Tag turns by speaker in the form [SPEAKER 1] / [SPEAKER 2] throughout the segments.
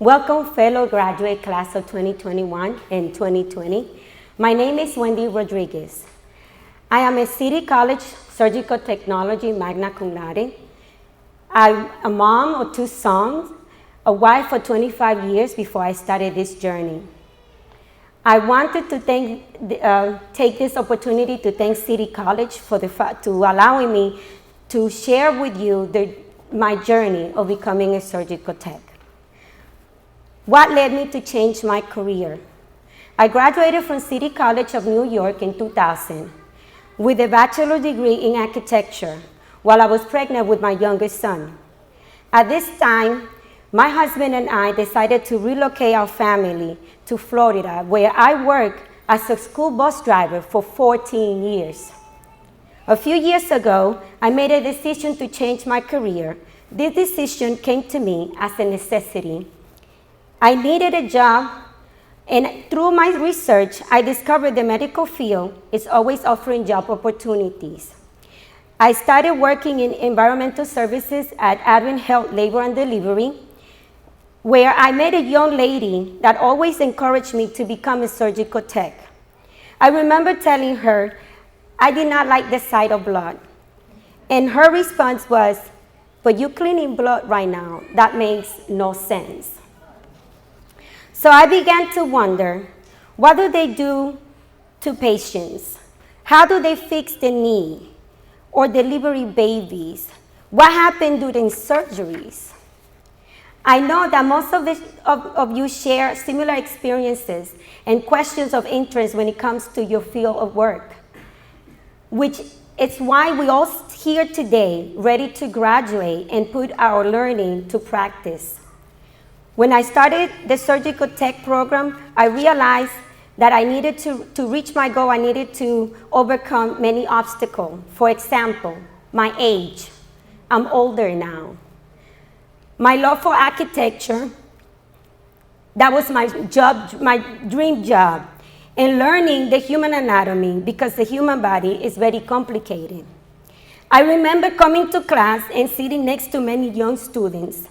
[SPEAKER 1] Welcome, fellow graduate class of 2021 and 2020. My name is Wendy Rodriguez. I am a City College Surgical Technology magna cum laude. I'm a mom of 2 sons, a wife for 25 years before I started this journey. I wanted to take this opportunity to thank City College for allowing me to share with you my journey of becoming a surgical tech. What led me to change my career? I graduated from City College of New York in 2000 with a bachelor's degree in architecture while I was pregnant with my youngest son. At this time, my husband and I decided to relocate our family to Florida, where I worked as a school bus driver for 14 years. A few years ago, I made a decision to change my career. This decision came to me as a necessity. I needed a job, and through my research, I discovered the medical field is always offering job opportunities. I started working in environmental services at Advent Health Labor and Delivery, where I met a young lady that always encouraged me to become a surgical tech. I remember telling her I did not like the sight of blood. And her response was, "But you're cleaning blood right now. That makes no sense." So I began to wonder, what do they do to patients? How do they fix the knee or delivery babies? What happened during surgeries? I know that most of you share similar experiences and questions of interest when it comes to your field of work, which is why we all here today ready to graduate and put our learning to practice. When I started the surgical tech program, I realized that I needed to reach my goal, I needed to overcome many obstacles. For example, my age. I'm older now. My love for architecture, that was my dream job. And learning the human anatomy, because the human body is very complicated. I remember coming to class and sitting next to many young students.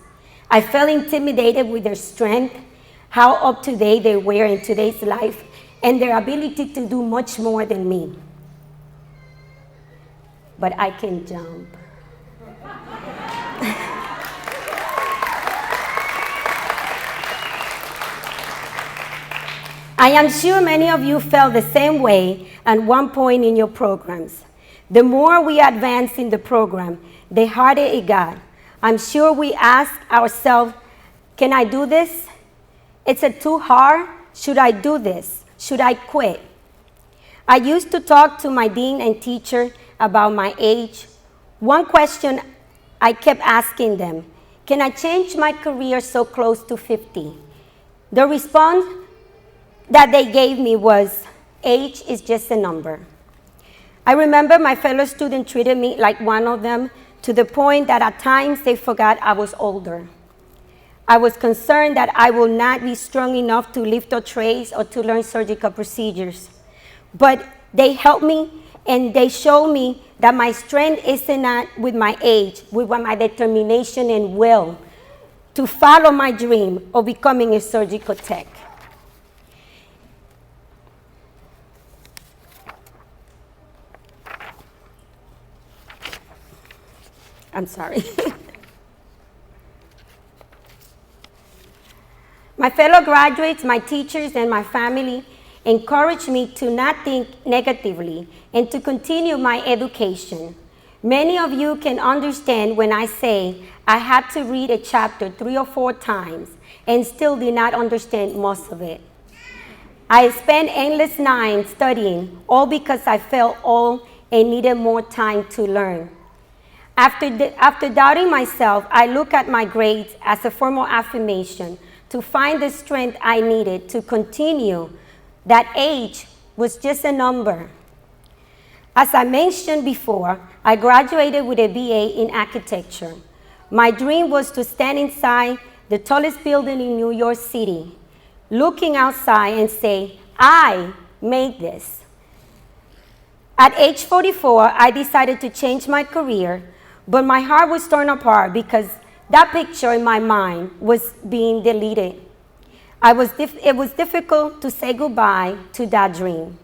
[SPEAKER 1] I felt intimidated with their strength, how up to date they were in today's life, and their ability to do much more than me. But I can jump. I am sure many of you felt the same way at one point in your programs. The more we advanced in the program, the harder it got. I'm sure we ask ourselves, can I do this? Is it too hard? Should I do this? Should I quit? I used to talk to my dean and teacher about my age. One question I kept asking them, can I change my career so close to 50? The response that they gave me was, age is just a number. I remember my fellow students treated me like one of them, to the point that at times they forgot I was older. I was concerned that I will not be strong enough to lift up trays or to learn surgical procedures. But they helped me and they showed me that my strength isn't not with my age, with my determination and will to follow my dream of becoming a surgical tech. I'm sorry. My fellow graduates, my teachers, and my family encouraged me to not think negatively and to continue my education. Many of you can understand when I say I had to read a chapter 3 or 4 times and still did not understand most of it. I spent endless nights studying, all because I felt old and needed more time to learn. After doubting myself, I look at my grades as a form of affirmation to find the strength I needed to continue. That age was just a number. As I mentioned before, I graduated with a BA in architecture. My dream was to stand inside the tallest building in New York City, looking outside and say, I made this. At age 44, I decided to change my career, but my heart was torn apart because That picture in my mind was being deleted. It was difficult to say goodbye to that dream.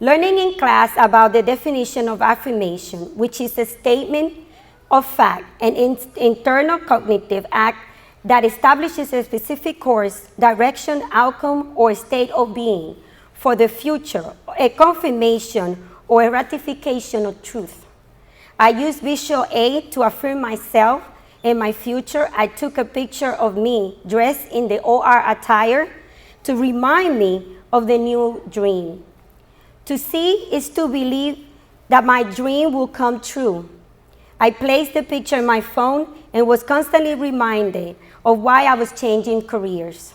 [SPEAKER 1] Learning in class about the definition of affirmation, which is a statement of fact, an internal cognitive act that establishes a specific course, direction, outcome, or state of being for the future, a confirmation or a ratification of truth. I used visual aid to affirm myself and my future. I took a picture of me dressed in the OR attire to remind me of the new dream. To see is to believe that my dream will come true. I placed the picture in my phone and was constantly reminded of why I was changing careers.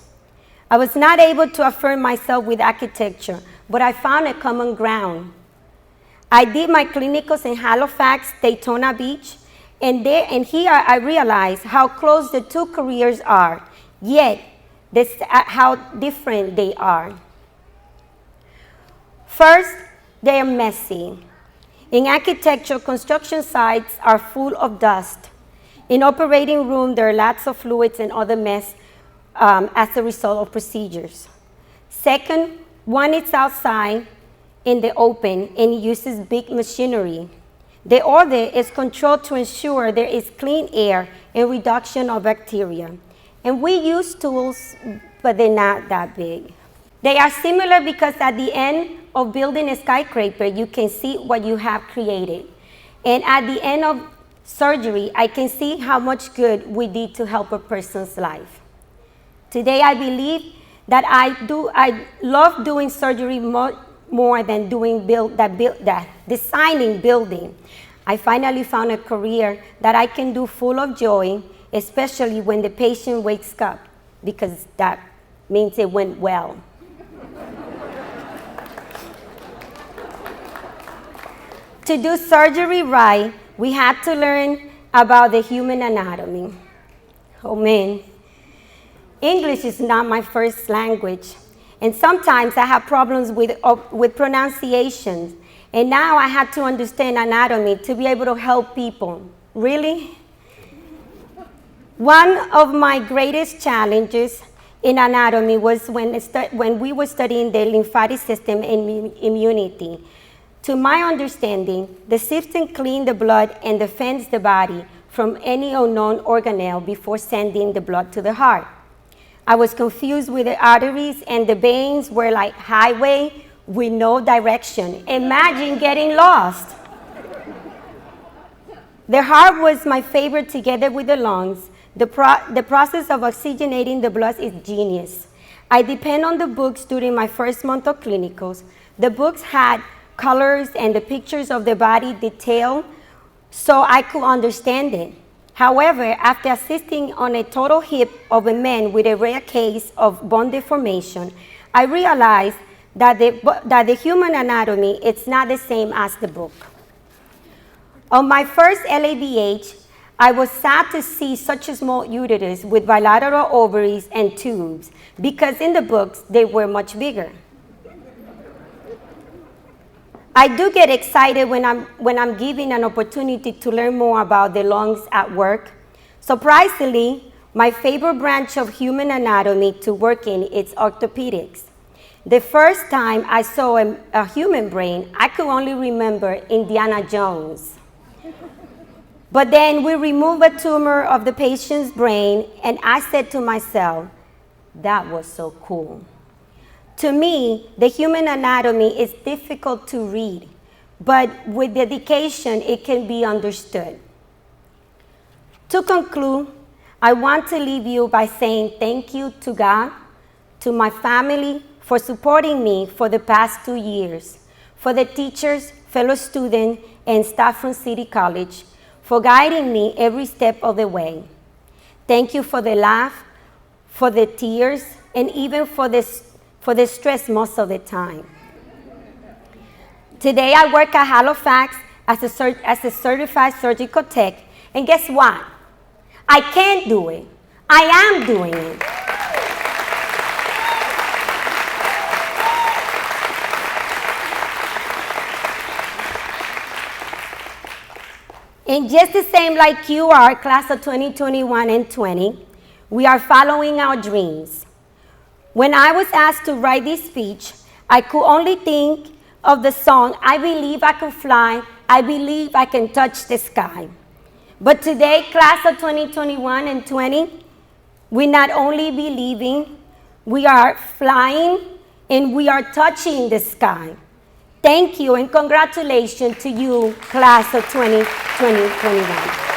[SPEAKER 1] I was not able to affirm myself with architecture, but I found a common ground. I did my clinicals in Halifax, Daytona Beach, and here I realized how close the two careers are, yet how different they are. First, they are messy. In architecture, construction sites are full of dust. In operating room, there are lots of fluids and other mess as a result of procedures. Second, one is outside in the open and uses big machinery. The other is controlled to ensure there is clean air and reduction of bacteria. And we use tools, but they're not that big. They are similar because at the end of building a skyscraper, you can see what you have created. And at the end of surgery, I can see how much good we did to help a person's life. Today, I believe that I love doing surgery more than designing building. I finally found a career that I can do full of joy, especially when the patient wakes up, because that means it went well. To do surgery right, we had to learn about the human anatomy. Oh man, English is not my first language, and sometimes I have problems with pronunciation, and now I had to understand anatomy to be able to help people. Really? One of my greatest challenges in anatomy was when we were studying the lymphatic system and immunity. To my understanding, the system cleans the blood and defends the body from any unknown organelle before sending the blood to the heart. I was confused with the arteries, and the veins were like highway with no direction. Imagine getting lost. The heart was my favorite together with the lungs. The process of oxygenating the blood is genius. I depend on the books during my first month of clinicals. The books had colors and the pictures of the body detailed so I could understand it. However, after assisting on a total hip of a man with a rare case of bone deformation, I realized that the human anatomy is not the same as the book. On my first LABH, I was sad to see such a small uterus with bilateral ovaries and tubes, because in the books they were much bigger. I do get excited when I'm given an opportunity to learn more about the lungs at work. Surprisingly, my favorite branch of human anatomy to work in is orthopedics. The first time I saw a human brain, I could only remember Indiana Jones. But then we removed a tumor of the patient's brain, and I said to myself, that was so cool. To me, the human anatomy is difficult to read, but with dedication, it can be understood. To conclude, I want to leave you by saying thank you to God, to my family for supporting me for the past 2 years, for the teachers, fellow students, and staff from City College for guiding me every step of the way. Thank you for the laugh, for the tears, and even for the stress most of the time. Today I work at Halifax as a certified surgical tech, and guess what? I can't do it. I am doing it. And just the same like you are, class of 2021 and 20, we are following our dreams. When I was asked to write this speech, I could only think of the song, I Believe I Can Fly, I Believe I Can Touch the Sky. But today, class of 2021 and 20, we not only believing, we are flying and we are touching the sky. Thank you and congratulations to you, class of 2021.